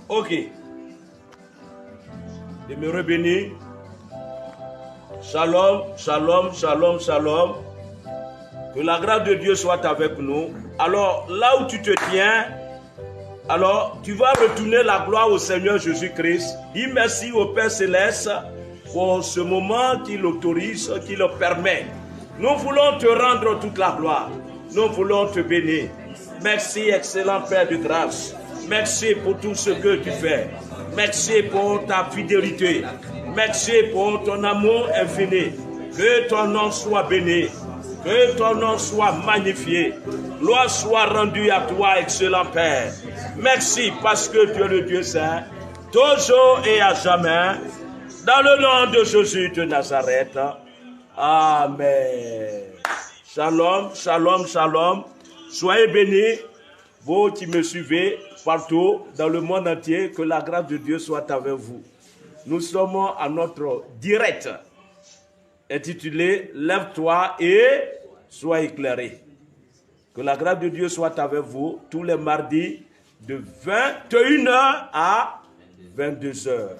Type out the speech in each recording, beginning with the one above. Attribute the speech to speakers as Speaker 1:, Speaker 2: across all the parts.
Speaker 1: Ok. Demeurez bénis. Shalom, shalom, shalom, shalom. Que la grâce de Dieu soit avec nous. Alors, là où tu te tiens, alors tu vas retourner la gloire au Seigneur Jésus-Christ. Dis merci au Père Céleste pour ce moment qui l'autorise, qui le permet. Nous voulons te rendre toute la gloire. Nous voulons te bénir. Merci, excellent Père de grâce. Merci pour tout ce que tu fais. Merci pour ta fidélité. Merci pour ton amour infini. Que ton nom soit béni. Que ton nom soit magnifié. Gloire soit rendue à toi, excellent Père. Merci parce que tu es le Dieu saint, toujours et à jamais. Dans le nom de Jésus de Nazareth. Amen. Shalom, shalom, shalom. Soyez bénis, vous qui me suivez partout dans le monde entier, que la grâce de Dieu soit avec vous. Nous sommes à notre direct intitulé « Lève-toi et sois éclairé ». Que la grâce de Dieu soit avec vous tous les mardis de 21h à 22h.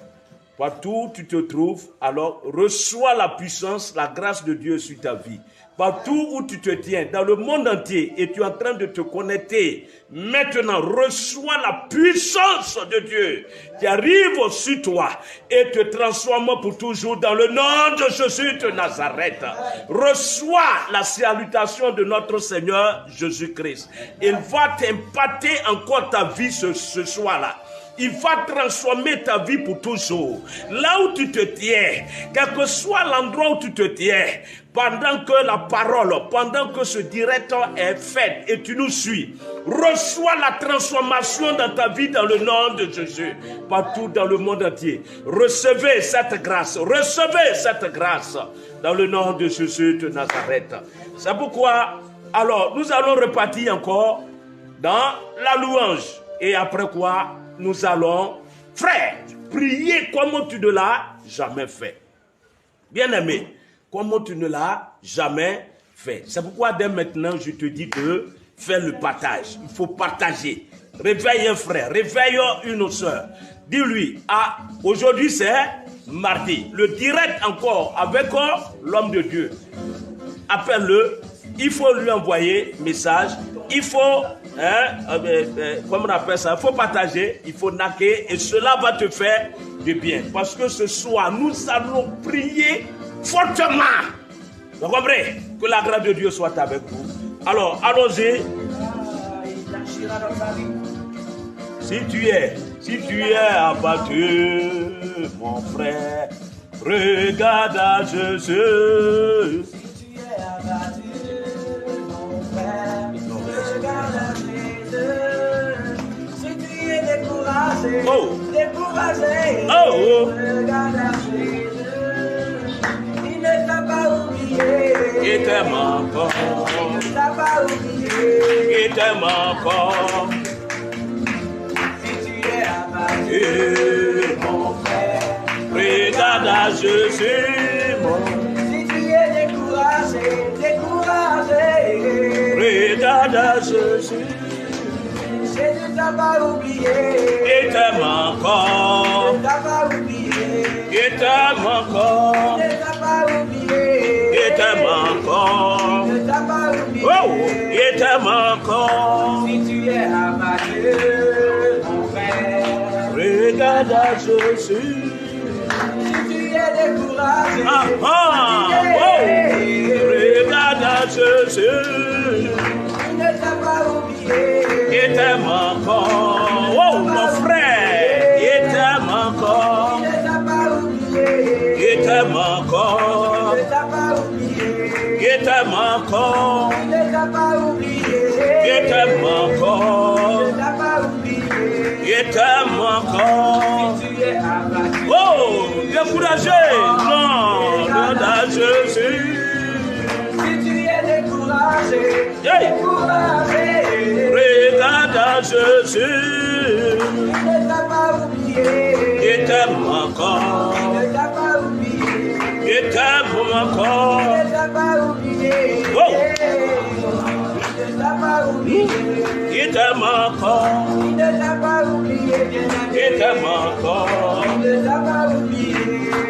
Speaker 1: Partout où tu te trouves, alors reçois la puissance, la grâce de Dieu sur ta vie. Partout où tu te tiens, dans le monde entier, et tu es en train de te connecter, maintenant, reçois la puissance de Dieu qui arrive sur toi et te transforme pour toujours dans le nom de Jésus de Nazareth. Reçois la salutation de notre Seigneur Jésus-Christ. Il va t'impacter encore ta vie ce soir-là. Il va transformer ta vie pour toujours. Là où tu te tiens, quel que soit l'endroit où tu te tiens, pendant que la parole, pendant que ce direct est fait et tu nous suis, reçois la transformation dans ta vie dans le nom de Jésus, partout dans le monde entier. Recevez cette grâce dans le nom de Jésus de Nazareth. C'est pourquoi, alors, nous allons repartir encore dans la louange. Et après quoi, nous allons, frère, prier comme tu ne l'as jamais fait. Bien-aimé, comme tu ne l'as jamais fait. C'est pourquoi dès maintenant, je te dis de faire le partage. Il faut partager. Réveille un frère, réveille une soeur. Dis-lui, aujourd'hui c'est mardi. Le direct encore avec l'homme de Dieu. Appelle-le. Il faut lui envoyer message. Il faut, comment on appelle ça, il faut partager, il faut naquer et cela va te faire du bien. Parce que ce soir, nous allons prier fortement. Vous comprenez? Que la grâce de Dieu soit avec vous. Alors, allons-y. Si tu es abattu, mon frère, regarde à Jésus. Si tu es abattu, mon frère, regarde à Jésus. Si tu es découragé, regarde à Jésus. Il ne t'a pas oublié. Il t'aime encore. Il ne t'a pas oublié. Il t'aime encore. Mon frère, regarde à Jésus, si tu es découragé, regarde à Jésus. Jésus t'a pas oublié, il t'aime encore, il t'a pas oublié, il t'aime encore, il t'a pas oublié, il t'aime encore, il t'a pas oublié, oh, il t'aime encore. Si tu es abattu, regarde à Jésus. Si tu es découragé, regarde à Jésus. Il ne t'a pas oublié. Il t'aime encore. Oh, mon frère, il t'aime encore. Il ne t'a pas oublié. Il t'aime encore. Il ne t'a pas oublié. Il t'aime encore. Il ne t'a pas oublié. Il t'aime encore. Il ne t'a pas oublié. Il t'aime encore. Si tu es abattu, oh, découragé, non, regarde à Jésus. Si tu es découragé, regarde à Jésus. Il t'aime encore. Il t'aime encore. Oh. Il t'aime encore. Il t'aime encore.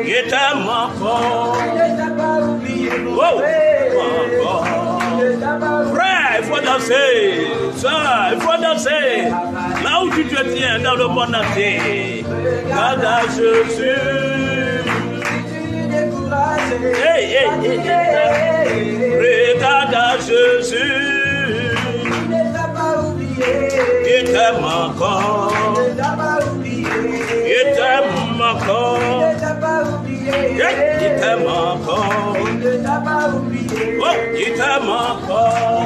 Speaker 1: Il t'aime encore. Oh. Frère, il faut danser. Soeur, il faut danser. Là où tu te tiens dans le monde entier. Regarde à Jésus. Hey, hey, hey, hey. Regarde à Jésus. Il t'aime encore. Il t'aime encore. Il t'aime encore. Oh, il t'aime encore.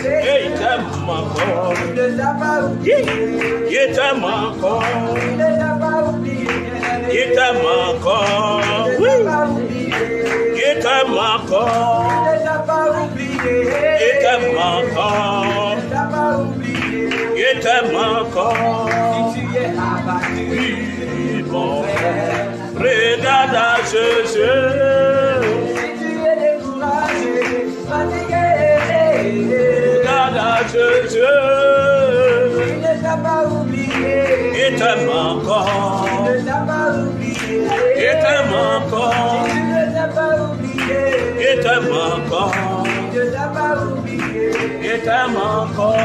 Speaker 1: Il t'aime encore. Il t'aime encore. Il t'aime encore. Oui. Il t'aime encore. Il t'aime encore. Il t'aime encore. Oui, mon frère. Regarde à Jésus. Regarde à Jésus. Il t'aime encore. Il t'aime encore. Il t'aime encore. Il t'aime encore.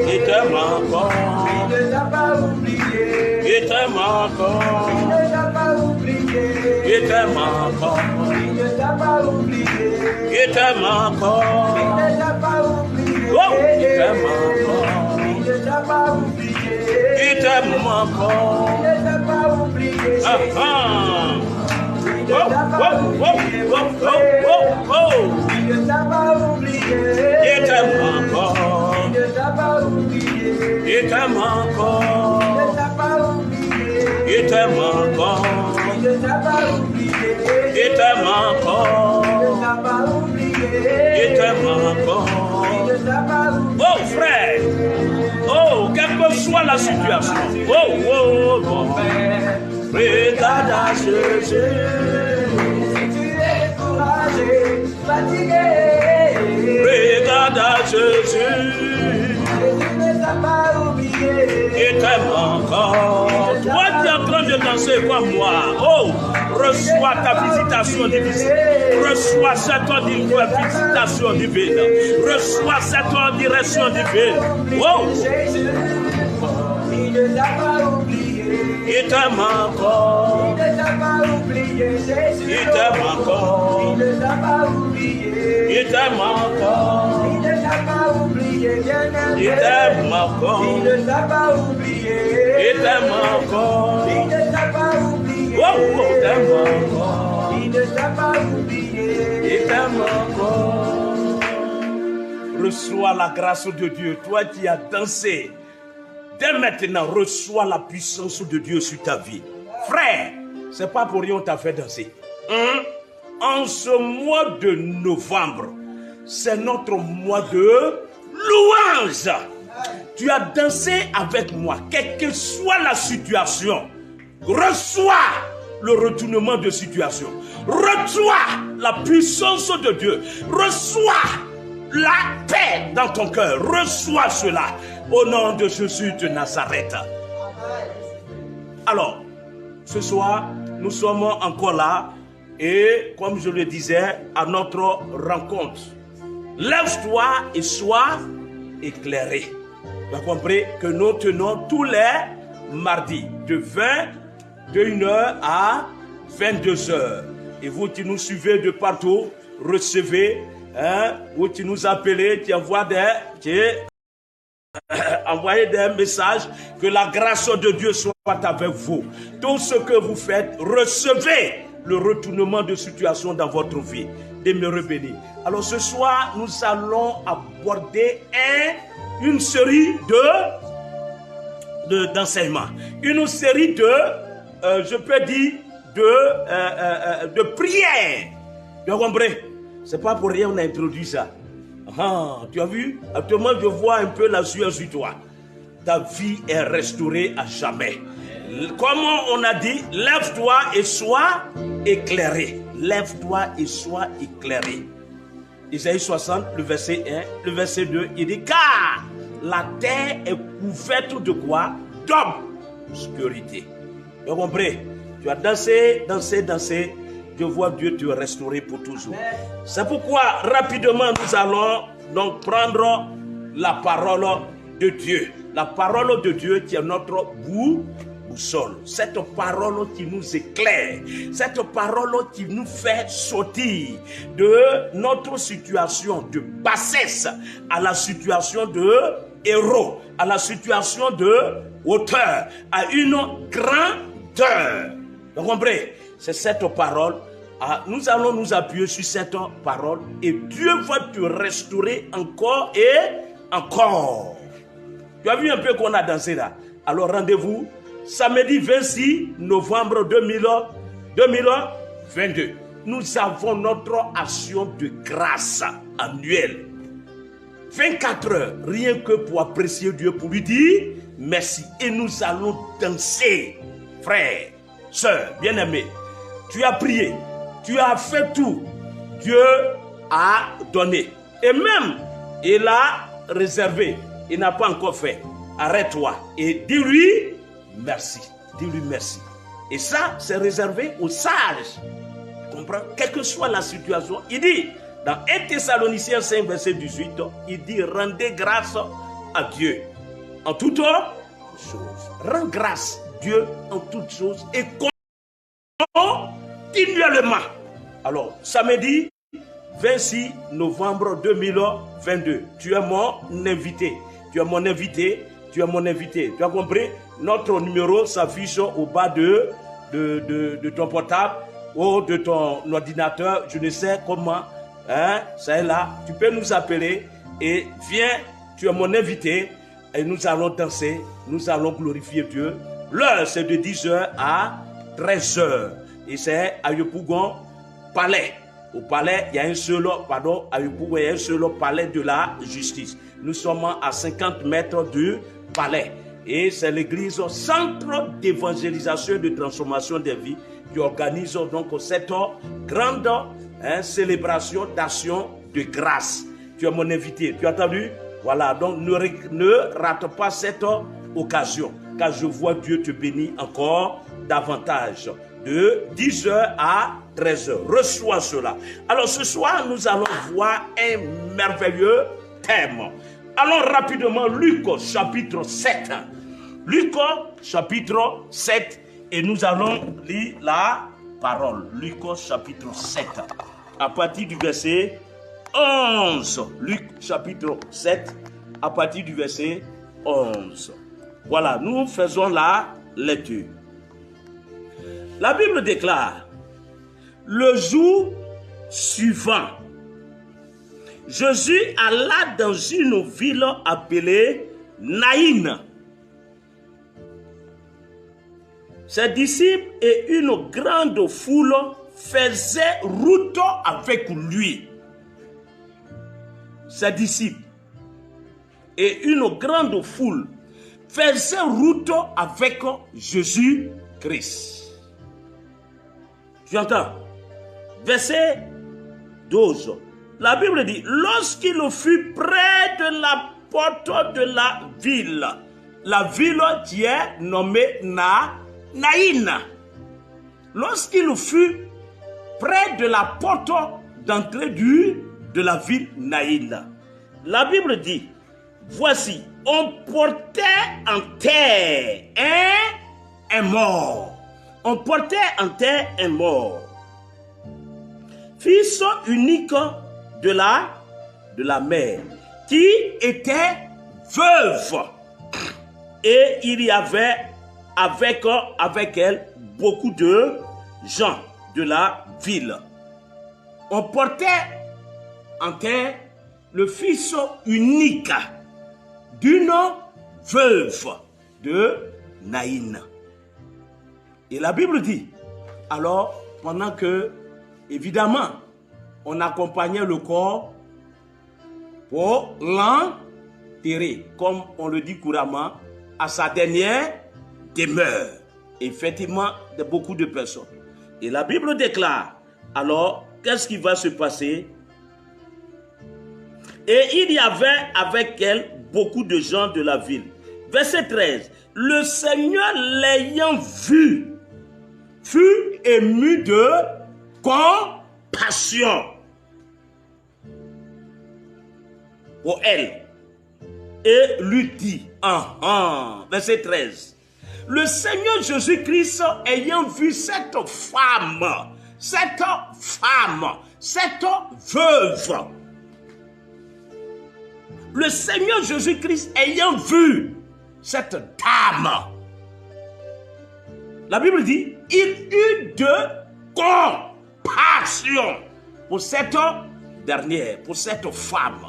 Speaker 1: Il t'aime encore. Il t'aime encore. Il t'aime encore. Il t'aime encore. Oh, il t'aime encore. Il t'aime encore. Ah ah. Oh, oh, oh, oh, oh, oh. Il t'aime encore. Il t'aime encore. Il t'aime encore. Il t'aime encore. Il t'aime encore. Oh frère. Oh, quelle que soit la situation. Oh, oh, mon frère. Regarde à Jésus. Si tu es découragé, fatigué. Regarde à Jésus. Jésus ne t'a pas oublié. Il t'aime encore. Toi, tu es en train de danser comme moi. Oh, reçois ta visitation divine. Reçois cette visitation divine. Reçois cette direction divine. Oh. Il ne t'a pas oublié. Il t'aime encore. Il ne t'a pas oublié. Il t'aime encore. Il ne t'a pas oublié. Il t'aime encore. Il ne t'a pas oublié. Il t'aime encore. Il ne t'a pas oublié. Il t'aime encore. Il ne t'a pas oublié. Oh, il t'aime encore. Il ne t'a pas oublié. Il t'aime encore. Reçois la grâce de Dieu. Toi qui as dansé. Dès maintenant, reçois la puissance de Dieu sur ta vie. Frère, c'est pas pour rien qu'on t'a fait danser. En ce mois de novembre, c'est notre mois de louange. Tu as dansé avec moi, quelle que soit la situation. Reçois le retournement de situation. Reçois la puissance de Dieu. Reçois la paix dans ton cœur. Reçois cela. Au nom de Jésus de Nazareth. Alors, ce soir, nous sommes encore là et, comme je le disais, à notre rencontre. Lève-toi et sois éclairé. Vous avez compris que nous tenons tous les mardis de 21h à 22h. Et vous qui nous suivez de partout, recevez, vous qui nous appelez, qui envoient envoyez des messages, que la grâce de Dieu soit avec vous. Tout ce que vous faites, recevez le retournement de situation dans votre vie. Demeurez bénis. Alors ce soir, nous allons aborder une série d'enseignements. Une série je peux dire, de prières. Tu as compris? C'est pas pour rien qu'on a introduit ça. Ah, tu as vu? Actuellement, je vois un peu la sueur sur toi. ta vie est restaurée à jamais. Comme on a dit, lève-toi et sois éclairé. Lève-toi et sois éclairé. Isaïe 60, le verset 1, le verset 2, il dit, car la terre est couverte de quoi? D'obscurité. Vous comprenez? Tu as dansé, dansé, dansé. Je vois Dieu te restaurer pour toujours. C'est pourquoi, rapidement, nous allons donc prendre la parole de Dieu. La parole de Dieu qui est notre boussole. Cette parole qui nous éclaire. Cette parole qui nous fait sortir de notre situation de bassesse à la situation de héros, à la situation de hauteur, à une grandeur. Vous comprenez? C'est cette parole. Nous allons nous appuyer sur cette parole et Dieu va te restaurer encore et encore. Tu as vu un peu qu'on a dansé là? Alors rendez-vous samedi 26 novembre 2022. Nous avons notre action de grâce annuelle. 24 heures, rien que pour apprécier Dieu, pour lui dire merci. Et nous allons danser. Frère, sœur, bien-aimé, tu as prié, tu as fait tout. Dieu a donné. Et même, il a réservé. Il n'a pas encore fait. Arrête-toi et dis-lui merci. Dis-lui merci. Et ça, c'est réservé aux sages. Tu comprends? Quelle que soit la situation, il dit, dans 1 Thessaloniciens 5, verset 18, il dit, rendez grâce à Dieu en toutes choses. Rends grâce à Dieu en toutes choses et continuellement. Alors, samedi 26 novembre 2022, tu es mon invité. Tu es mon invité. Tu es mon invité. Tu as compris? Notre numéro s'affiche au bas de ton portable ou de ton ordinateur. Je ne sais comment. Hein? Ça est là. Tu peux nous appeler et viens. Tu es mon invité et nous allons danser. Nous allons glorifier Dieu. L'heure, c'est de 10h à 13h. Et c'est à Yopougon, palais. Au palais, il y a un seul, à Yopougon, il y a un seul palais de la justice. Nous sommes à 50 mètres du palais. Et c'est l'église centre d'évangélisation et de transformation des vies qui organise donc cette grande célébration d'action de grâce. Tu es mon invité, tu as entendu? Voilà, donc ne rate pas cette occasion, car je vois Dieu te bénir encore davantage. De 10h à 13h. Reçois cela. Alors ce soir, nous allons voir un merveilleux thème. Allons rapidement, Luc chapitre 7. Luc chapitre 7. Et nous allons lire la parole. Luc chapitre 7. À partir du verset 11. Luc chapitre 7. À partir du verset 11. Voilà, nous faisons la lecture. La Bible déclare, le jour suivant, Jésus alla dans une ville appelée Naïn. Ses disciples et une grande foule faisaient route avec lui. Ses disciples et une grande foule faisaient route avec Jésus-Christ. Tu entends? Verset 12. La Bible dit, lorsqu'il fut près de la porte de la ville qui est nommée Naïn. Lorsqu'il fut près de la porte d'entrée de la ville Naïn, la Bible dit, voici, on portait en terre un mort. On portait en terre un mort, fils unique de la mère, qui était veuve. Et il y avait avec elle beaucoup de gens de la ville. On portait en terre le fils unique d'une veuve de Naïn. Et la Bible dit, alors, pendant que, évidemment, on accompagnait le corps pour l'enterrer, comme on le dit couramment, à sa dernière demeure. Effectivement, de beaucoup de personnes. Et la Bible déclare, alors, qu'est-ce qui va se passer? Et il y avait avec elle beaucoup de gens de la ville. Verset 13. Le Seigneur l'ayant vu, fut ému de compassion pour elle. Et lui dit, verset 13. Le Seigneur Jésus-Christ ayant vu cette veuve, le Seigneur Jésus-Christ ayant vu cette dame, la Bible dit, il eut de compassion pour cette dernière, pour cette femme.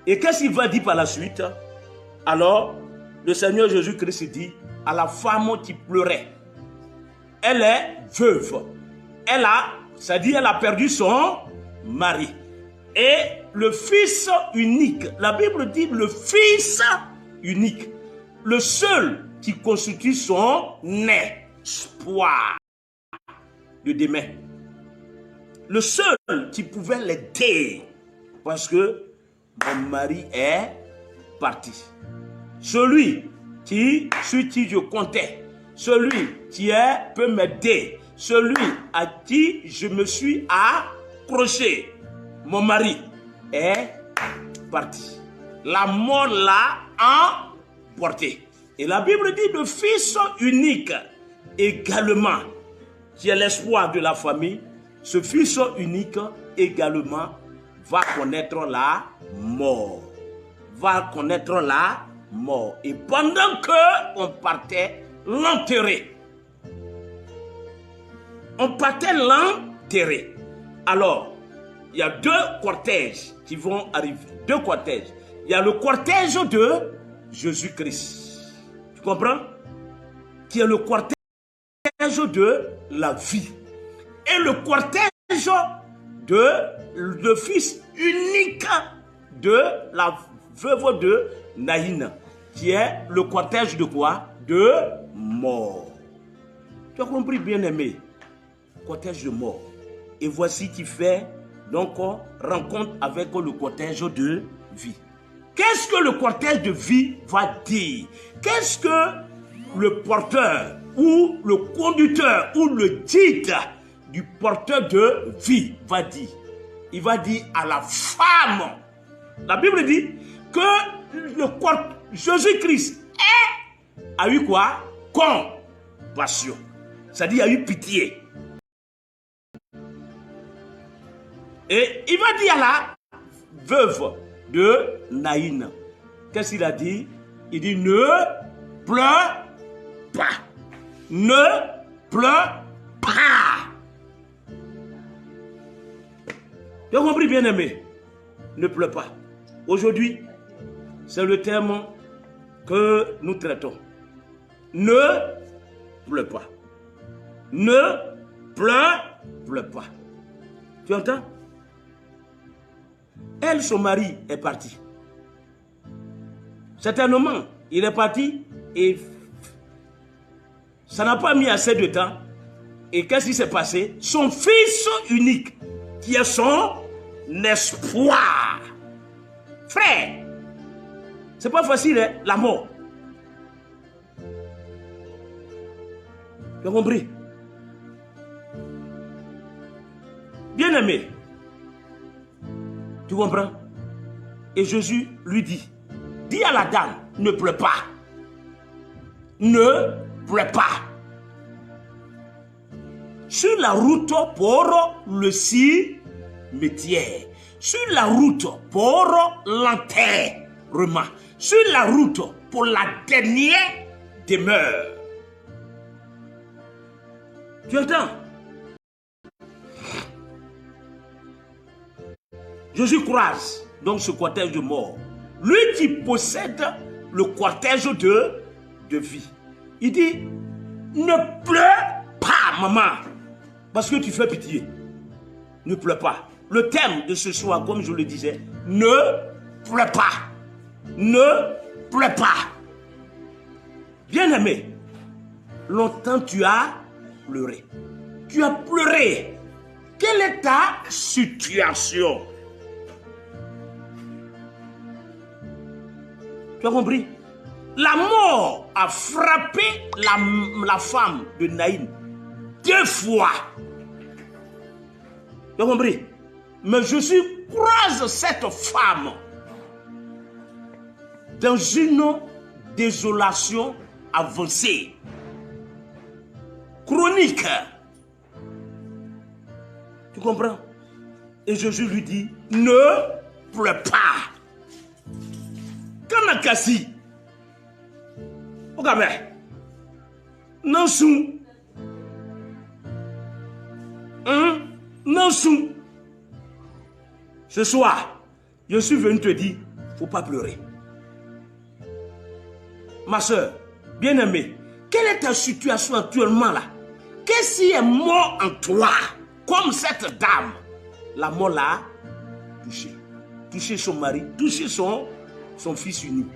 Speaker 1: Et qu'est-ce qu'il va dire par la suite? Alors, le Seigneur Jésus-Christ dit à la femme qui pleurait, elle est veuve. Elle a perdu son mari. Et le fils unique, la Bible dit le fils unique, le seul qui constitue son espoir de demain. Le seul qui pouvait l'aider, parce que mon mari est parti. Celui sur qui je comptais, celui qui peut m'aider, celui à qui je me suis accroché, mon mari est parti. La mort l'a emporté. Et la Bible dit le fils unique également, qui est l'espoir de la famille, ce fils unique également va connaître la mort. Va connaître la mort. Et pendant que on partait l'enterrer, alors, il y a deux cortèges qui vont arriver. Deux cortèges. Il y a le cortège de Jésus-Christ. Tu comprends? Qui est le cortège de la vie. Et le cortège de le fils unique de la veuve de Naïn. Qui est le cortège de quoi? De mort. Tu as compris, bien-aimé? Cortège de mort. Et voici qui fait donc rencontre avec le cortège de vie. Qu'est-ce que le cortège de vie va dire? Qu'est-ce que le porteur ou le conducteur ou le guide du porteur de vie va dire? Il va dire à la femme. La Bible dit que Jésus-Christ a eu quoi? Compassion. C'est-à-dire il a eu pitié. Et il va dire à la veuve de Naïn. Qu'est-ce qu'il a dit? Il dit ne pleure pas. Ne pleure pas. Tu as compris, bien-aimé? Ne pleure pas. Aujourd'hui, c'est le terme que nous traitons. Ne pleure pas. Ne pleure pas. Tu entends? Elle, son mari est parti. Certainement, il est parti et ça n'a pas mis assez de temps. Et qu'est-ce qui s'est passé? Son fils unique, qui est son espoir. Frère, c'est pas facile, hein, la mort. Tu as compris? Bien-aimé, tu comprends? Et Jésus lui dit, dis à la dame, ne pleure pas. Ne pleure pas. Sur la route pour le cimetière, sur la route pour l'enterrement, sur la route pour la dernière demeure. Tu entends? Jésus croise donc ce cortège de mort. Lui qui possède le cortège de vie. Il dit, ne pleure pas, maman, parce que tu fais pitié. Ne pleure pas. Le thème de ce soir, comme je le disais, ne pleure pas. ne pleure pas. Bien-aimé, longtemps tu as pleuré. Tu as pleuré. Quelle est ta situation? Tu as compris? La mort a frappé la femme de Naïm 2 fois. Tu as compris? Mais Jésus croise cette femme dans une désolation avancée, chronique. Tu comprends? Et Jésus lui dit, ne pleure pas. Kanakasi. Ogabe. Nansou. Nansou. Ce soir, je suis venu te dire, faut pas pleurer. Ma soeur, bien-aimée, quelle est ta situation actuellement là? Qu'est-ce qui est mort en toi? Comme cette dame, la mort l'a touché. Touché son mari, touché son fils unique.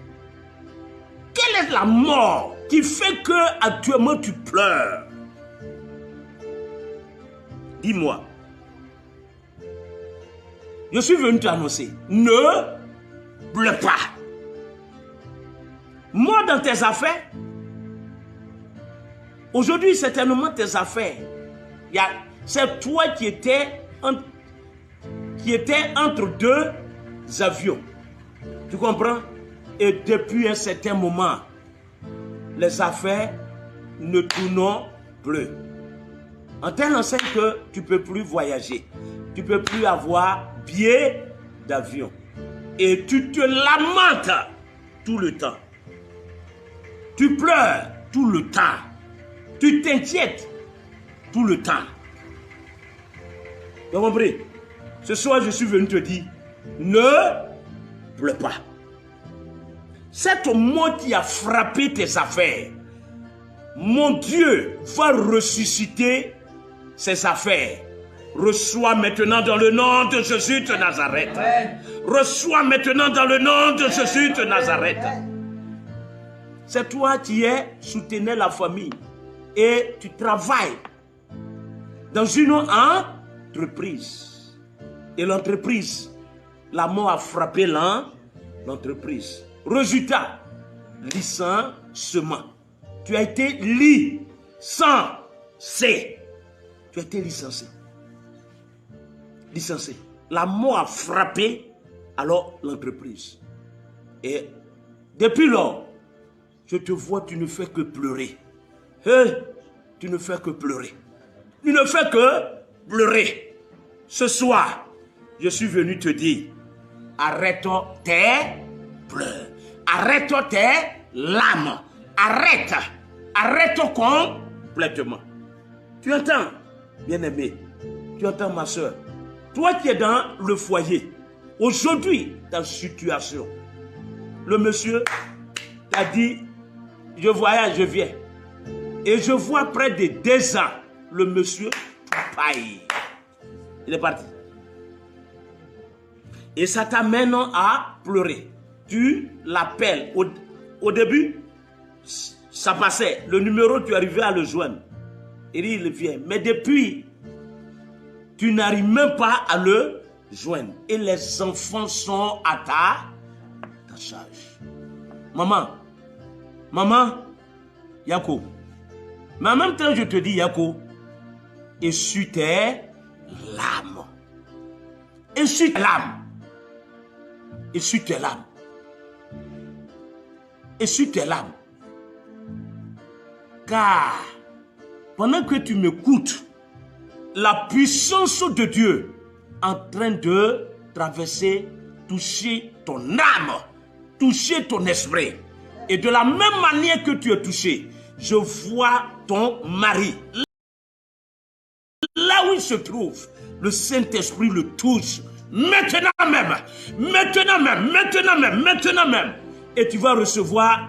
Speaker 1: Quelle est la mort qui fait que actuellement tu pleures? Dis-moi. Je suis venu t'annoncer, ne pleure pas. Moi dans tes affaires, aujourd'hui certainement tes affaires, c'est toi qui étais entre 2 avions. Tu comprends? Et depuis un certain moment, les affaires ne tournent plus. En telle enseigne que tu ne peux plus voyager. Tu ne peux plus avoir billet d'avion. Et tu te lamentes tout le temps. Tu pleures tout le temps. Tu t'inquiètes tout le temps. Tu as compris? Ce soir, je suis venu te dire, ne pleure pas. Cette mort qui a frappé tes affaires, mon Dieu va ressusciter ses affaires. Reçois maintenant dans le nom de Jésus de Nazareth. Reçois maintenant dans le nom de Jésus de Nazareth. C'est toi qui soutenais la famille et tu travailles dans une entreprise. Et l'entreprise, la mort a frappé l'entreprise. Résultat, licenciement. Tu as été licencié. Tu as été licencié. Licencié. La mort a frappé alors l'entreprise. Et depuis lors, je te vois, tu ne fais que pleurer. Tu ne fais que pleurer. Tu ne fais que pleurer. Ce soir, je suis venu te dire, arrête tes pleurs. Arrête tes larmes. Arrête complètement. Tu entends, bien-aimé? Tu entends, ma soeur? Toi qui es dans le foyer, aujourd'hui, ta situation, le monsieur t'a dit, je voyage, je viens. Et je vois près de 2 ans, le monsieur paye. Il est parti. Et ça t'amène à pleurer. Tu l'appelles. Au début, ça passait. Le numéro, tu arrivais à le joindre. Il vient. Mais depuis, tu n'arrives même pas à le joindre. Et les enfants sont à ta charge. Maman, Yako. Mais en même temps, je te dis, Yako, essuie tes larmes. Essuie tes larmes. Essuie tes larmes. Essuie tes larmes. Car, pendant que tu m'écoutes, la puissance de Dieu est en train de traverser, toucher ton âme, toucher ton esprit. Et de la même manière que tu es touché, je vois ton mari. Là où il se trouve, le Saint-Esprit le touche. Maintenant même. Et tu vas recevoir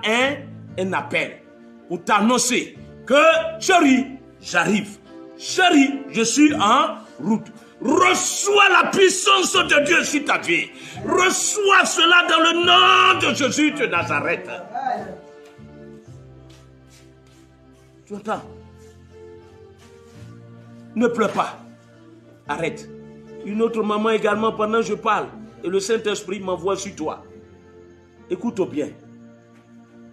Speaker 1: un appel pour t'annoncer que chérie, j'arrive. Chérie, je suis en route. Reçois la puissance de Dieu sur ta vie. Reçois cela dans le nom de Jésus de Nazareth. Tu entends? Ne pleure pas. Arrête. Une autre maman également, pendant que je parle, et le Saint-Esprit m'envoie sur toi. Écoute bien.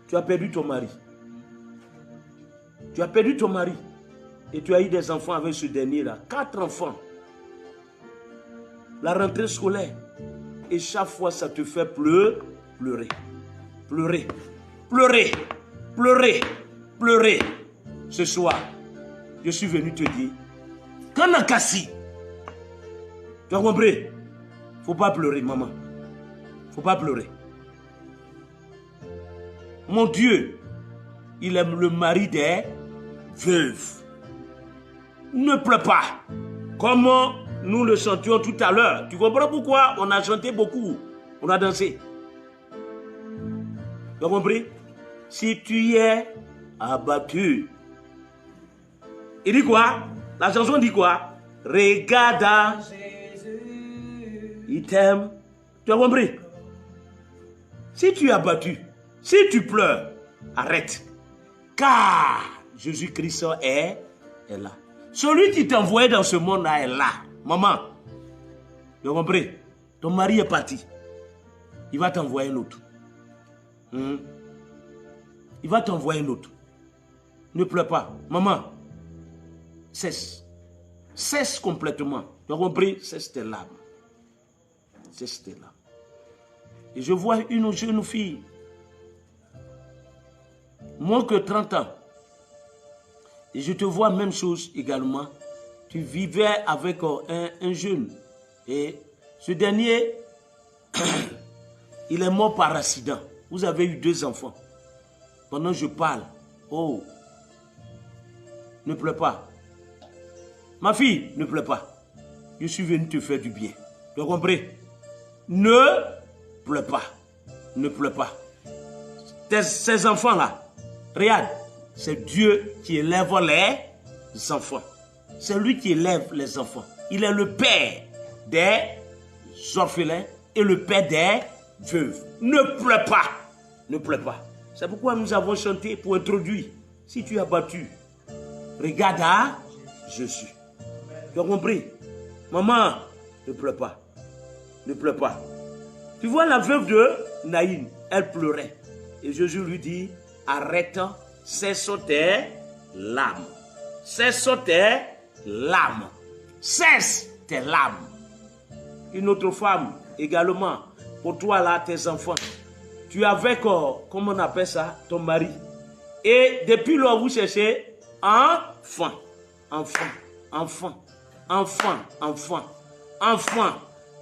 Speaker 1: Tu as perdu ton mari. Tu as perdu ton mari. Et tu as eu des enfants avec ce dernier-là. 4 enfants. La rentrée scolaire. Et chaque fois, ça te fait pleurer. Pleurer. Pleurer. Pleurer. Pleurer. Ce soir, je suis venu te dire, quand on casse, tu as compris? Il ne faut pas pleurer, maman. Il ne faut pas pleurer. Mon Dieu, il aime le mari des veuves. Ne pleure pas. Comme nous le chantions tout à l'heure. Tu comprends pourquoi on a chanté beaucoup? On a dansé. Tu as compris? Si tu es abattu. Il dit quoi? La chanson dit quoi? Regarde. Il t'aime. Tu as compris? Si tu es abattu, si tu pleures, arrête. Car Jésus-Christ est là. Celui qui t'envoyait dans ce monde-là est là. Maman, tu as compris? Ton mari est parti. Il va t'envoyer un autre. Il va t'envoyer un autre. Ne pleure pas. Maman, cesse. Cesse complètement. Tu as compris? Cesse tes larmes. Cesse tes larmes. Et je vois une jeune fille, moins que 30 ans. Et je te vois même chose également. Tu vivais avec un jeune. Et ce dernier, il est mort par accident. Vous avez eu 2 enfants. Pendant que je parle, oh, ne pleure pas. Ma fille, ne pleure pas. Je suis venu te faire du bien. Tu as compris? Ne pleure pas. Ne pleure pas. Ces enfants-là, regarde, c'est Dieu qui élève les enfants. C'est lui qui élève les enfants. Il est le père des orphelins et le père des veuves. Ne pleure pas. Ne pleure pas. C'est pourquoi nous avons chanté pour introduire. Si tu as battu, regarde à Jésus. Tu as compris? Maman, ne pleure pas. Ne pleure pas. Tu vois la veuve de Naïm, elle pleurait. Et Jésus lui dit, arrête, cesse tes larmes. Cesse tes larmes. Cesse tes larmes. Une autre femme également, pour toi là, tes enfants. Tu avais, comment on appelle ça, ton mari. Et depuis lors, vous cherchez enfant.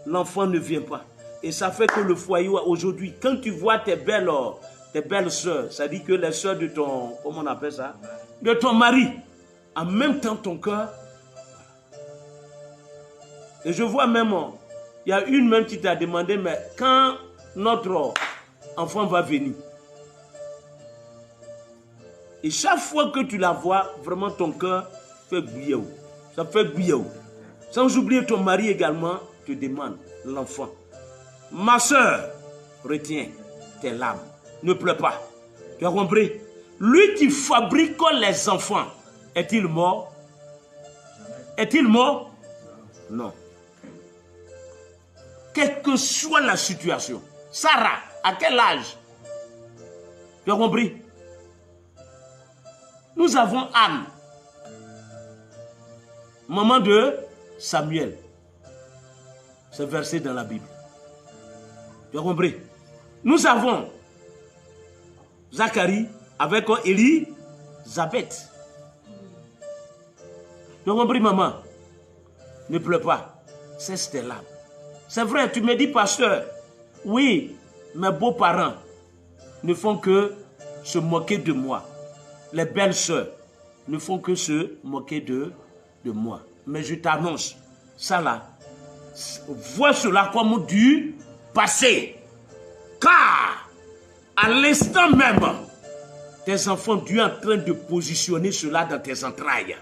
Speaker 1: L'enfant ne vient pas. Et ça fait que le foyer aujourd'hui, quand tu vois tes belles soeurs, ça dit que les soeurs de ton, comment on appelle ça, de ton mari, en même temps ton cœur. Et je vois même, il y a une même qui t'a demandé, mais quand notre enfant va venir. Et chaque fois que tu la vois, vraiment ton cœur fait bouillir. Ça fait bouillir. Sans oublier ton mari également, te demande l'enfant. Ma soeur, retiens tes larmes. Ne pleure pas. Tu as compris? Lui qui fabrique les enfants, est-il mort? Est-il mort? Non. Quelle que soit la situation. Sarah, à quel âge? Tu as compris? Nous avons Anne, maman de Samuel. C'est versé dans la Bible. Tu as compris? Nous avons Zacharie avec Élisabeth. Tu as compris, maman? Ne pleure pas. Cesse tes larmes. C'est vrai, tu me dis, pasteur, oui, mes beaux-parents ne font que se moquer de moi. Les belles sœurs ne font que se moquer de moi. Mais je t'annonce, ça là, vois cela comme du passé. Car, à l'instant même, tes enfants, Dieu est en train de positionner cela dans tes entrailles.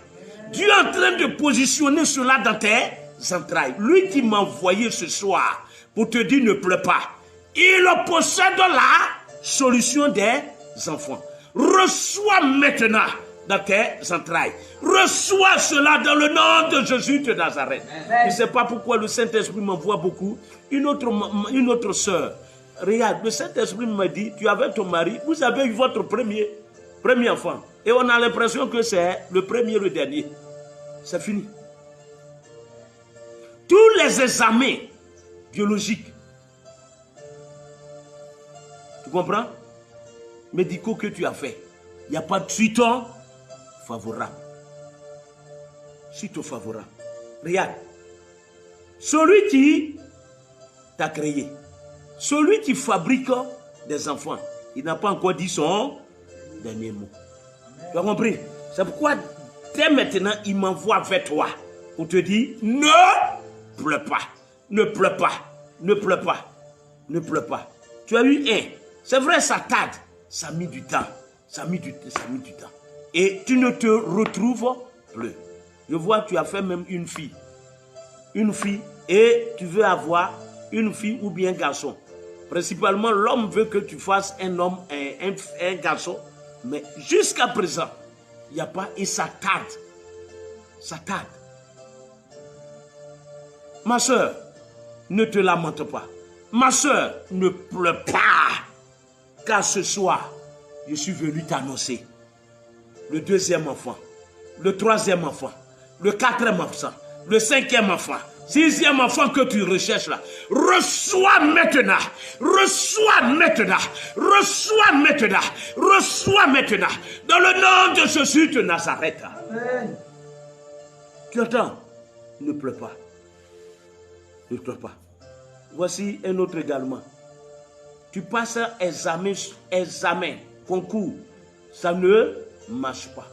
Speaker 1: Dieu est en train de positionner cela dans tes entrailles. Lui qui m'a envoyé ce soir pour te dire ne pleure pas. Il possède la solution des enfants. Reçois maintenant dans tes entrailles. Reçois cela dans le nom de Jésus de Nazareth. Je ne sais pas pourquoi le Saint-Esprit m'envoie beaucoup. Une autre sœur. Regarde, le Saint-Esprit me dit, tu avais ton mari, vous avez eu votre premier enfant. Et on a l'impression que c'est le premier et le dernier. C'est fini. Tous les examens biologiques, tu comprends? Médicaux que tu as fait, il n'y a pas de suite favorable. Suite favorable. Regarde. Celui qui t'a créé, celui qui fabrique des enfants, il n'a pas encore dit son dernier mot. Tu as compris? C'est pourquoi dès maintenant, il m'envoie vers toi pour te dire, ne pleure pas, ne pleure pas, ne pleure pas, ne pleure pas. Tu as eu un. C'est vrai, ça tarde. Ça a mis du temps. Ça a mis du temps. Et tu ne te retrouves plus. Je vois, tu as fait même une fille. Une fille. Et tu veux avoir une fille ou bien un garçon. Principalement, l'homme veut que tu fasses un homme, un garçon. Mais jusqu'à présent, il n'y a pas. Et ça tarde. Ça tarde. Ma soeur, ne te lamente pas. Ma soeur, ne pleure pas. Car ce soir, je suis venu t'annoncer le deuxième enfant, le troisième enfant, le quatrième enfant, le cinquième enfant, sixième enfant que tu recherches là. Reçois maintenant, reçois maintenant, reçois maintenant, reçois maintenant, dans le nom de Jésus de Nazareth. Amen. Tu entends? Ne pleure pas. Ne pleure pas. Voici un autre également. Tu passes examen, concours. Ça ne marche pas.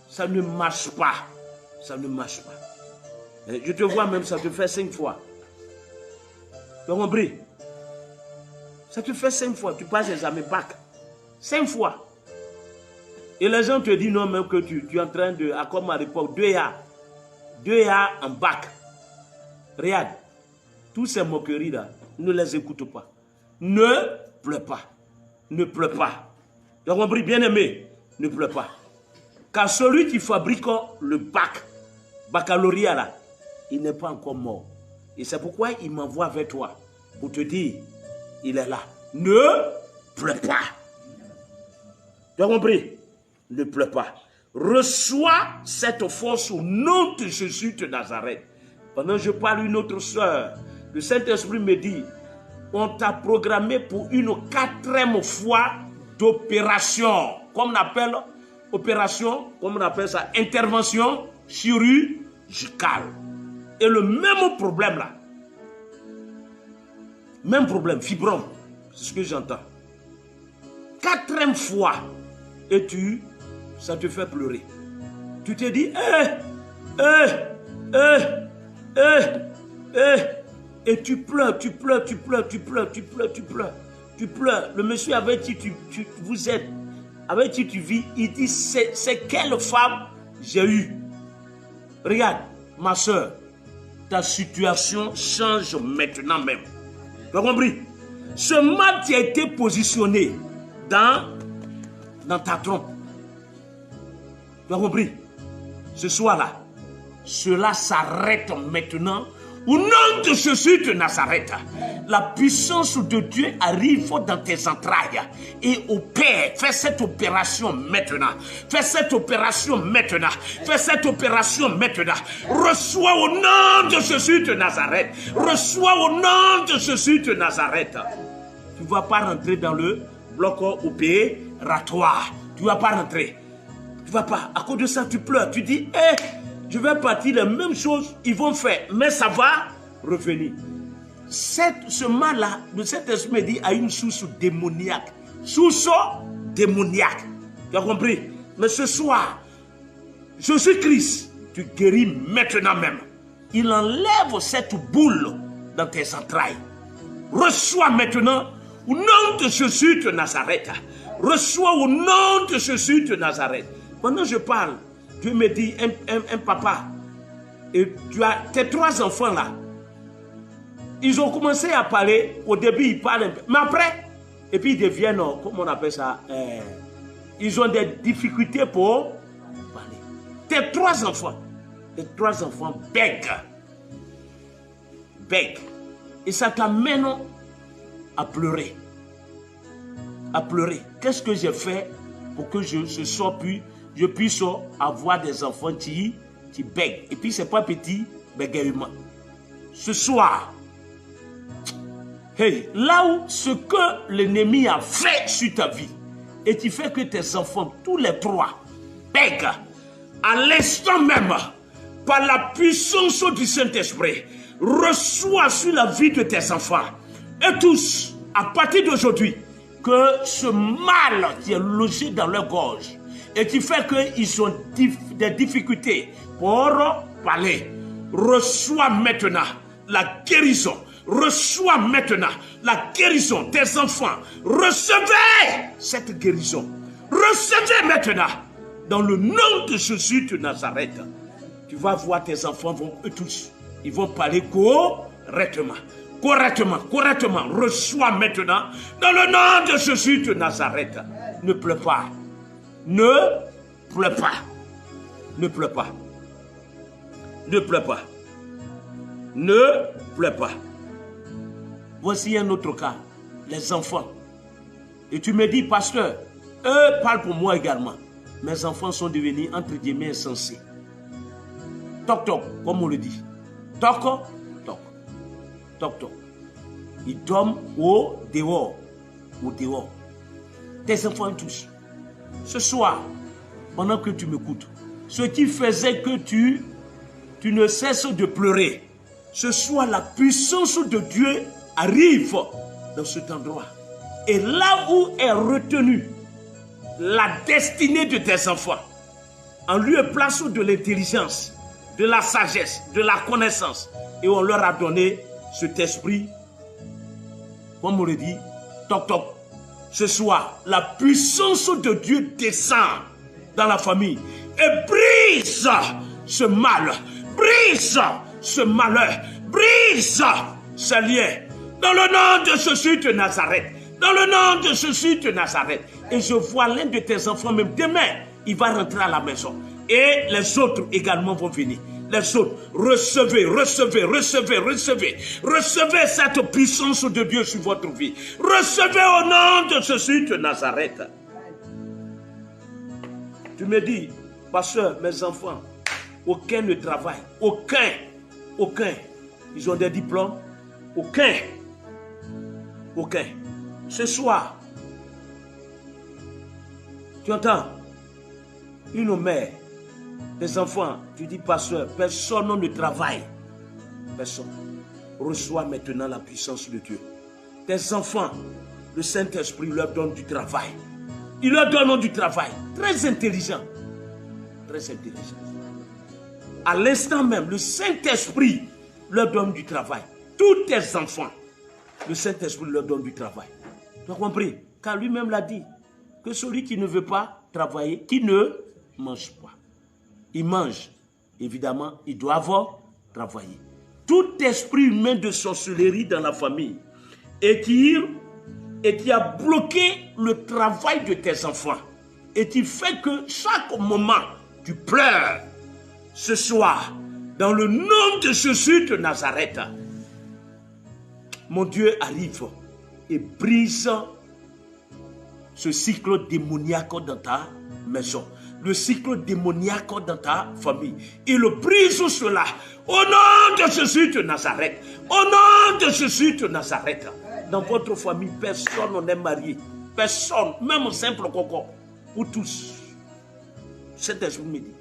Speaker 1: Ça ne marche pas. Ça ne marche pas. Je te vois même, ça te fait 5 fois. Tu as compris? Ça te fait 5 fois. Tu passes l'examen bac. 5 fois. Et les gens te disent non, même que tu es en train de, à comme à l'époque, 2A. 2A en bac. Regarde. Tous ces moqueries là, ne les écoute pas. Ne pleure pas. Ne pleure pas. Tu as compris, bien-aimé? Ne pleure pas. Car celui qui fabrique le baccalauréat là, il n'est pas encore mort. Et c'est pourquoi il m'envoie vers toi pour te dire, il est là. Ne pleure pas. Tu as compris? Ne pleure pas. Reçois cette force au nom de Jésus de Nazareth. Pendant que je parle une autre soeur, le Saint-Esprit me dit, on t'a programmé pour une 4e fois d'opération. Comme on appelle opération, comme on appelle ça, intervention chirurgicale. Et le même problème là, même problème, fibrome, c'est ce que j'entends. 4e fois, et ça te fait pleurer. Tu te dis, et tu pleures. Le monsieur avec qui vous êtes, avec qui tu vis, il dit, c'est quelle femme j'ai eu. Regarde, ma soeur, ta situation change maintenant même. Tu as compris? Ce mal qui a été positionné dans ta trompe. Tu as compris? Ce soir-là, cela s'arrête maintenant. Au nom de Jésus de Nazareth, la puissance de Dieu arrive dans tes entrailles et opère. Fais cette opération maintenant. Fais cette opération maintenant. Fais cette opération maintenant. Reçois au nom de Jésus de Nazareth. Reçois au nom de Jésus de Nazareth. Tu ne vas pas rentrer dans le bloc opératoire. Tu ne vas pas rentrer. Tu ne vas pas. À cause de ça, tu pleures. Tu dis, je vais partir, les mêmes choses, ils vont faire, mais ça va revenir. Ce mal-là, le Saint-Esprit me dit, a une source démoniaque. Source démoniaque. Tu as compris? Mais ce soir, Jésus-Christ, tu guéris maintenant même. Il enlève cette boule dans tes entrailles. Reçois maintenant, au nom de Jésus de Nazareth. Reçois au nom de Jésus de Nazareth. Pendant que je parle, Dieu me dit, un papa, et tu as tes 3 enfants là, Ils ont commencé à parler. Au début, ils parlent un peu. Mais après, et puis ils deviennent, comment on appelle ça, ils ont des difficultés pour parler. Tes 3 enfants bèguent. Et ça t'amène à pleurer. À pleurer. Qu'est-ce que j'ai fait pour que je puisse avoir des enfants qui bèguent. Et puis, c'est pas petit bégaiement. Ce soir, hey, là où ce que l'ennemi a fait sur ta vie, et qui fait que tes enfants, tous les 3, bèguent, à l'instant même, par la puissance du Saint-Esprit, reçois sur la vie de tes enfants, et tous, à partir d'aujourd'hui, que ce mal qui est logé dans leur gorge, et qui fait qu'ils ont des difficultés pour parler, reçois maintenant la guérison. Reçois maintenant la guérison. Tes enfants, recevez cette guérison. Recevez maintenant dans le nom de Jésus de Nazareth. Tu vas voir tes enfants, eux tous, ils vont parler correctement. Reçois maintenant dans le nom de Jésus de Nazareth. Ne pleure pas. Ne pleure pas. Ne pleure pas. Ne pleure pas. Ne pleure pas. Voici un autre cas. Les enfants. Et tu me dis, pasteur, eux parlent pour moi également. Mes enfants sont devenus, entre guillemets, insensés. Toc toc, comme on le dit. Toc toc. Toc toc. Ils dorment au dehors. Tes enfants tous. Ce soir, pendant que tu m'écoutes, ce qui faisait que tu ne cesses de pleurer, ce soir, la puissance de Dieu arrive dans cet endroit. Et là où est retenue la destinée de tes enfants, en lieu et place de l'intelligence, de la sagesse, de la connaissance, et on leur a donné cet esprit, comme on le dit, toc toc. Ce soir, la puissance de Dieu descend dans la famille et brise ce mal, brise ce malheur, brise ce lien. Dans le nom de Jésus de Nazareth, dans le nom de Jésus de Nazareth. Et je vois l'un de tes enfants, même demain, il va rentrer à la maison. Et les autres également vont venir. Les autres, recevez cette puissance de Dieu sur votre vie. Recevez au nom de Jésus de Nazareth. Tu me dis, pasteur, mes enfants, aucun ne travaille. Aucun. Ils ont des diplômes. Aucun. Ce soir, tu entends, une mère, des enfants, tu dis, pasteur, personne ne travaille. Personne. Reçois maintenant la puissance de Dieu. Tes enfants, le Saint-Esprit leur donne du travail. Il leur donne du travail. Très intelligent. À l'instant même, le Saint-Esprit leur donne du travail. Tous tes enfants, le Saint-Esprit leur donne du travail. Tu as compris? Car lui-même l'a dit, que celui qui ne veut pas travailler, qui ne mange pas. Il mange, évidemment, ils doivent travailler. Tout esprit humain de sorcellerie dans la famille et qui a bloqué le travail de tes enfants et qui fait que chaque moment tu pleures. Ce soir, dans le nom de Jésus de Nazareth, mon Dieu arrive et brise ce cycle démoniaque dans ta maison. Le cycle démoniaque dans ta famille. Il brise cela au nom de Jésus de Nazareth. Au nom de Jésus de Nazareth. Dans votre famille, personne n'est marié. Personne, même un simple coco. Pour tous. Cet esprit me dit.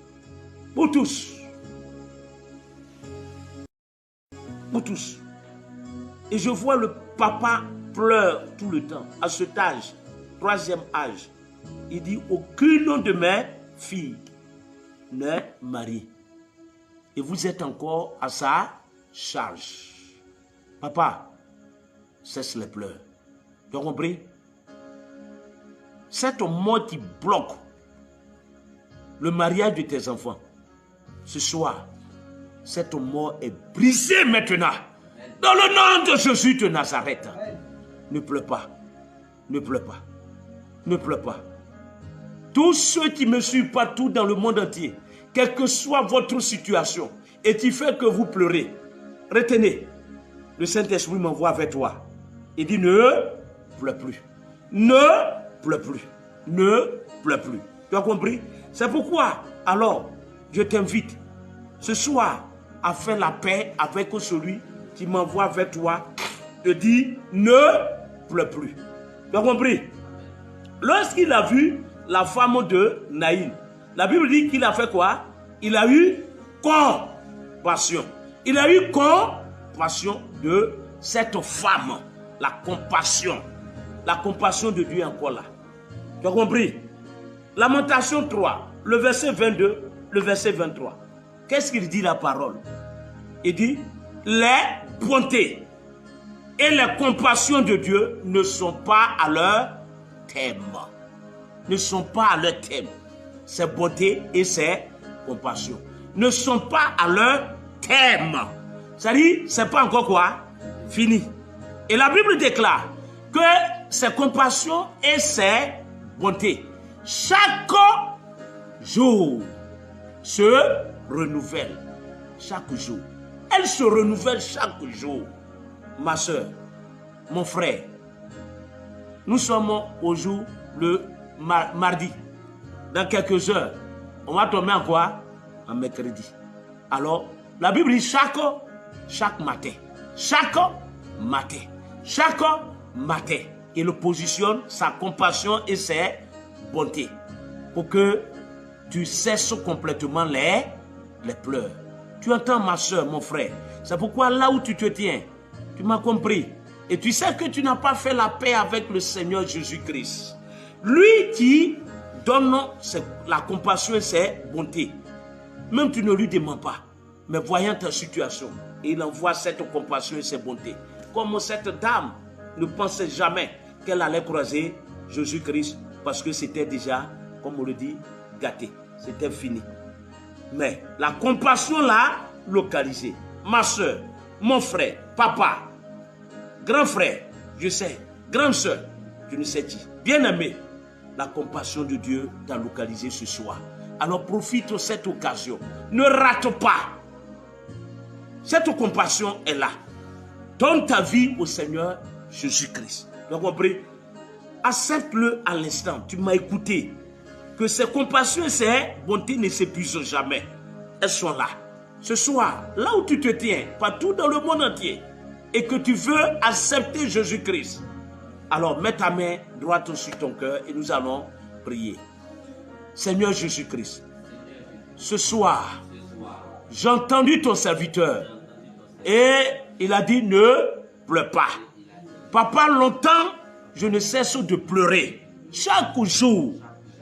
Speaker 1: Pour tous. Pour tous. Et je vois le papa pleure tout le temps. À cet âge, 3e âge. Il dit, aucune de mes filles n'est mariée. Et vous êtes encore à sa charge. Papa, cesse les pleurs. Tu as compris? Cette mort qui bloque le mariage de tes enfants, ce soir, cette mort est brisée maintenant. Dans le nom de Jésus de Nazareth, ne pleure pas. Ne pleure pas. Ne pleure pas. Tous ceux qui me suivent partout dans le monde entier, quelle que soit votre situation, et qui fait que vous pleurez, retenez, le Saint-Esprit m'envoie vers toi. Il dit ne pleure plus. Ne pleure plus. Ne pleure plus. Tu as compris? C'est pourquoi, alors, je t'invite ce soir à faire la paix avec celui qui m'envoie vers toi. Te dit ne pleure plus. Tu as compris? Lorsqu'il a vu la femme de Naïm, la Bible dit qu'il a fait quoi? Il a eu compassion. Il a eu compassion de cette femme. La compassion. La compassion de Dieu est encore là. Tu as compris? Lamentation 3, le verset 22, le verset 23. Qu'est-ce qu'il dit la parole? Il dit, les bontés et les compassions de Dieu ne sont pas à leur thème. Ne sont pas à leur thème. Ses bontés et ses compassions ne sont pas à leur thème. C'est-à-dire, c'est pas encore quoi? Fini. Et la Bible déclare que ses compassions et ses bontés, chaque jour, se renouvellent. Chaque jour. Elles se renouvellent chaque jour. Ma soeur, mon frère, nous sommes au jour, le mardi. Dans quelques heures, on va tomber en quoi? En mercredi. Alors, la Bible dit chaque matin. Chaque matin. Il positionne sa compassion et ses bontés pour que tu cesses complètement les pleurs. Tu entends, ma soeur, mon frère? C'est pourquoi là où tu te tiens, tu m'as compris. Et tu sais que tu n'as pas fait la paix avec le Seigneur Jésus-Christ. Lui qui donne la compassion et ses bontés. Même tu ne lui demandes pas. Mais voyant ta situation, il envoie cette compassion et ses bontés. Comme cette dame ne pensait jamais qu'elle allait croiser Jésus-Christ parce que c'était déjà, comme on le dit, gâté. C'était fini. Mais la compassion l'a localisée. Ma soeur, mon frère, papa, grand frère, je sais, grande soeur, je ne sais qui. Bien-aimé, la compassion de Dieu t'a localisé ce soir. Alors profite de cette occasion. Ne rate pas. Cette compassion est là. Donne ta vie au Seigneur Jésus-Christ. Tu as compris? Accepte-le à l'instant. Tu m'as écouté. Que ces compassions et ces bontés ne s'épuisent jamais. Elles sont là. Ce soir, là où tu te tiens, partout dans le monde entier, et que tu veux accepter Jésus-Christ, alors mets ta main droite sur ton cœur et nous allons prier. Seigneur Jésus-Christ, ce soir, j'ai entendu ton serviteur et il a dit ne pleure pas. Papa, longtemps, je ne cesse de pleurer. Chaque jour,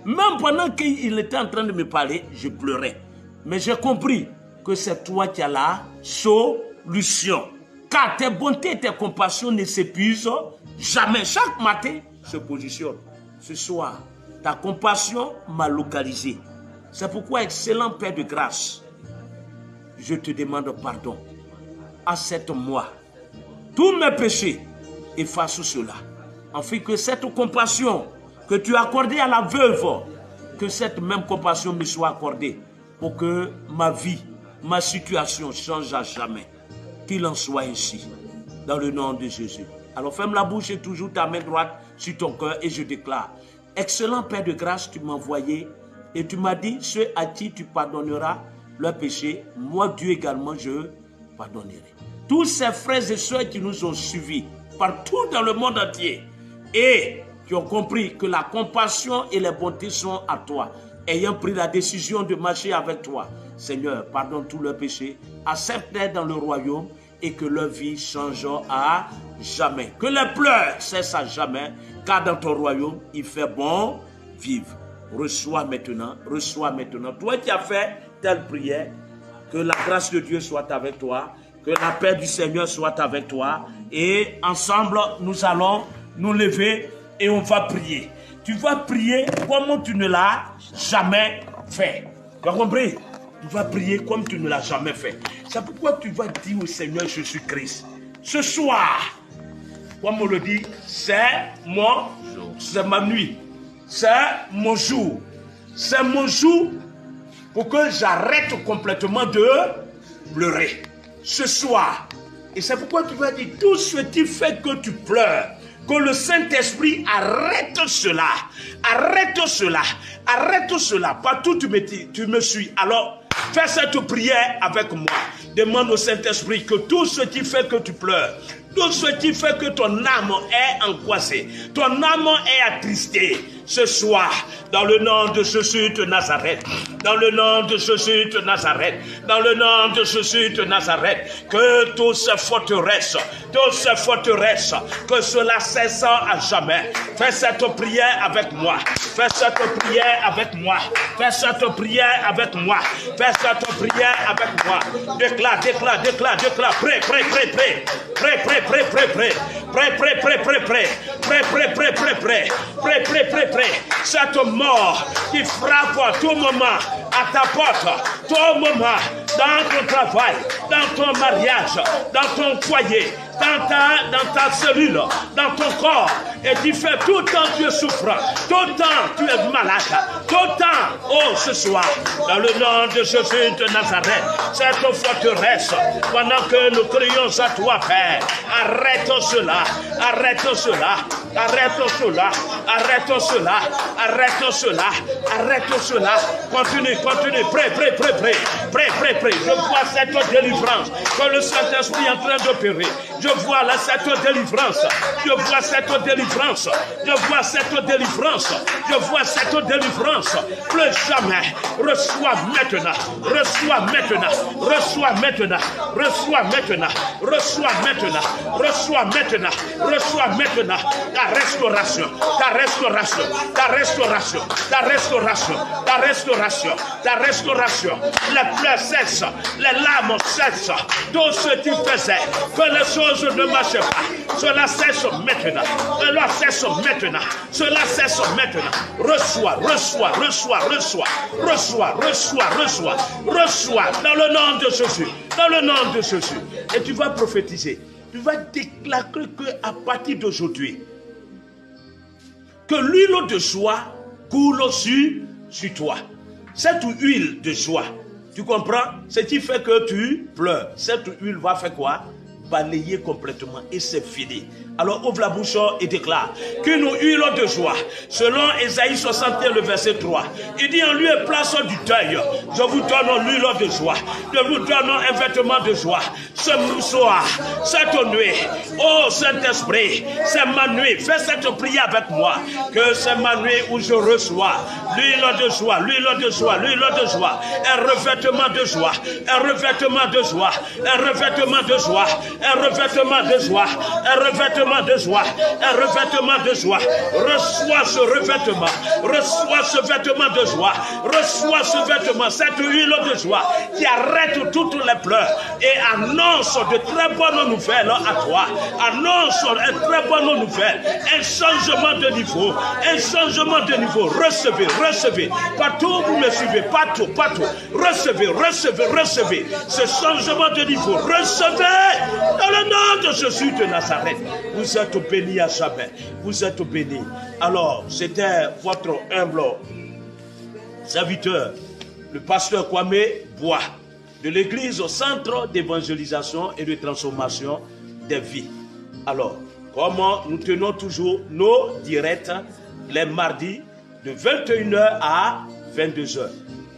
Speaker 1: même pendant qu'il était en train de me parler, je pleurais. Mais j'ai compris que c'est toi qui as la solution. Car tes bontés et tes compassions ne s'épuisent jamais. Chaque matin se positionne. Ce soir, ta compassion m'a localisé. C'est pourquoi, excellent Père de grâce, je te demande pardon. Accepte-moi. Tous mes péchés, efface cela. Afin que cette compassion que tu as accordée à la veuve, que cette même compassion me soit accordée pour que ma vie, ma situation change à jamais. Qu'il en soit ainsi, dans le nom de Jésus. Alors ferme la bouche et toujours ta main droite sur ton cœur et je déclare, excellent Père de grâce, tu m'as envoyé et tu m'as dit, ceux à qui tu pardonneras leurs péchés, moi Dieu également je pardonnerai. Tous ces frères et sœurs qui nous ont suivis partout dans le monde entier et qui ont compris que la compassion et les bontés sont à toi, ayant pris la décision de marcher avec toi, Seigneur, pardonne tous leurs péchés, accepte-les dans le royaume et que leur vie change à jamais. Que les pleurs cessent à jamais, car dans ton royaume, il fait bon vivre. Reçois maintenant. Toi qui as fait telle prière, que la grâce de Dieu soit avec toi, que la paix du Seigneur soit avec toi, et ensemble, nous allons nous lever et on va prier. Tu vas prier comme tu ne l'as jamais fait. Tu as compris? Tu vas prier comme tu ne l'as jamais fait. C'est pourquoi tu vas dire au Seigneur Jésus-Christ, Ce soir, comme on le dit, c'est ma nuit, c'est mon jour. C'est mon jour pour que j'arrête complètement de pleurer. Ce soir, et c'est pourquoi tu vas dire, tout ce qui fait que tu pleures, que le Saint-Esprit arrête cela. Arrête cela. Arrête cela. Partout tu me suis. Alors, fais cette prière avec moi. Demande au Saint-Esprit que tout ce qui fait que tu pleures, tout ce qui fait que ton âme est angoissée, ton âme est attristée, ce soir, dans le nom de Jésus de Nazareth, dans le nom de Jésus de Nazareth, dans le nom de Jésus de Nazareth, que toutes ces forteresses, que cela cesse à jamais. Fais cette prière avec moi. Fais cette prière avec moi. Fais cette prière avec moi. Fais cette prière avec moi. Déclare. Prêt. Cette mort qui frappe à tout moment à ta porte, tout moment, dans ton travail, dans ton mariage, dans ton foyer, dans ta cellule, dans ton corps, et tu fais tout le temps tu souffres, tout le temps tu es malade, tout le temps, oh ce soir, dans le nom de Jésus de Nazareth, cette forteresse, pendant que nous crions à toi, Père, arrête cela, continue, prêt, je vois cette délivrance, que le Saint-Esprit est en train d'opérer, je vois là cette délivrance, plus jamais, reçois maintenant, ta restauration, les pleurs cessent, les larmes cessent, tout ce qui faisait que les choses ne marchaient pas, cela cesse maintenant, reçois, dans le nom de Jésus, et tu vas prophétiser, tu vas déclarer qu'à partir d'aujourd'hui, que l'huile de joie coule sur toi. Cette huile de joie, tu comprends? Ce qui fait que tu pleures, cette huile va faire quoi? Balayer complètement et c'est fini. Alors ouvre la bouche et déclare qu'une huile de joie, selon Ésaïe 61, le verset 3, il dit en lieu et place du deuil, je vous donne l'huile de joie, je vous donne un vêtement de joie. Ce soir, cette nuit, oh Saint-Esprit, c'est ma nuit. Fais cette prière avec moi, que c'est ma nuit où je reçois l'huile de joie, un revêtement de joie, reçois ce vêtement, cette huile de joie qui arrête toutes les pleurs et annonce de très bonnes nouvelles à toi, annonce une très bonne nouvelle, un changement de niveau, recevez, partout vous me suivez, partout, recevez ce changement de niveau, recevez dans le nom de Jésus de Nazareth. Vous êtes bénis à jamais. Vous êtes bénis. Alors, c'était votre humble serviteur, le pasteur Kwame Bois, de l'église au centre d'évangélisation et de transformation des vies. Alors, comme nous tenons toujours nos directs les mardis de 21h à 22h.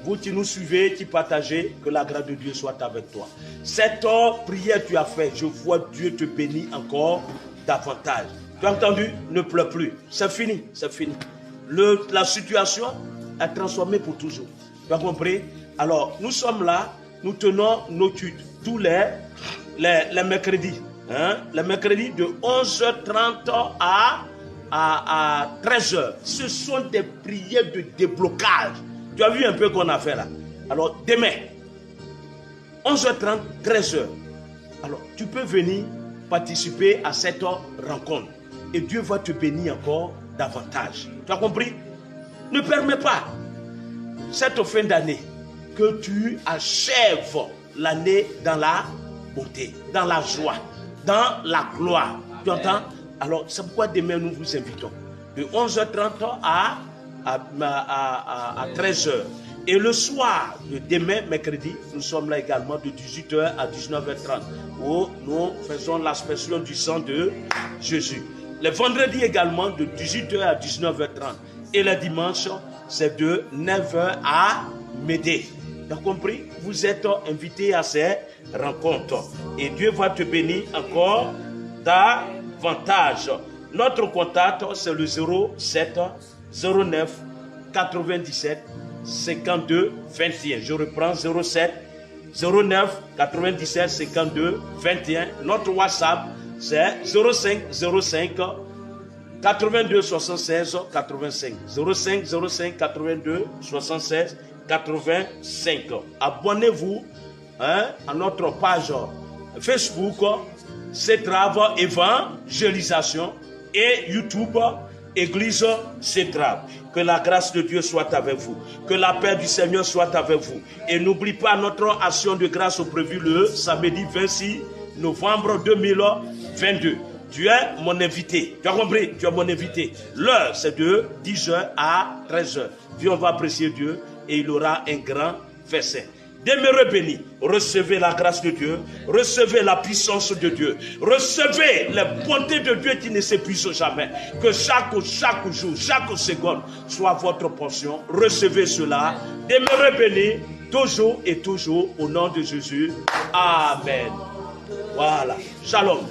Speaker 1: Vous qui nous suivez, qui partagez, que la grâce de Dieu soit avec toi. Cette prière que tu as fait, je vois Dieu te bénir encore davantage. Tu as entendu? Ne pleure plus. C'est fini. La situation est transformée pour toujours. Tu as compris? Alors, nous sommes là, nous tenons nos études tous les mercredis. Les mercredis de 11h30 à 13h. Ce sont des prières de déblocage. Tu as vu un peu qu'on a fait là. Alors, demain, 11h30, 13h. Alors, tu peux venir participer à cette rencontre. Et Dieu va te bénir encore davantage. Tu as compris? Ne permets pas cette fin d'année que tu achèves l'année dans la beauté, dans la joie. dans la gloire. Tu entends? Alors, c'est pourquoi demain nous vous invitons de 11h30 à 13h. Et le soir de demain, mercredi, nous sommes là également de 18h à 19h30 où nous faisons l'aspersion du sang de Jésus. Le vendredi également de 18h à 19h30. Et le dimanche, c'est de 9h à midi. Tu as compris? Vous êtes invités à ces rencontres. Et Dieu va te bénir encore davantage. Notre contact, c'est le 07 09 97 52 21. Je reprends 07 09 97 52 21. Notre WhatsApp, c'est 05 05 82 76 85. 05 05 82 76 85. Abonnez-vous à notre page Facebook, Cetrave Évangélisation, et YouTube, Église Cetrave. Que la grâce de Dieu soit avec vous. Que la paix du Seigneur soit avec vous. Et n'oublie pas notre action de grâce prévue le samedi 26 novembre 2022. Tu es mon invité. Tu as compris? Tu es mon invité. L'heure, c'est de 10h à 13h. Puis on va apprécier Dieu et il aura un grand verset. Demeurez bénis, recevez la grâce de Dieu, recevez la puissance de Dieu, recevez les bontés de Dieu qui ne s'épuisent jamais. Que chaque jour, chaque seconde soit votre portion. Recevez cela. Demeurez bénis, toujours et toujours, au nom de Jésus. Amen. Voilà. Shalom.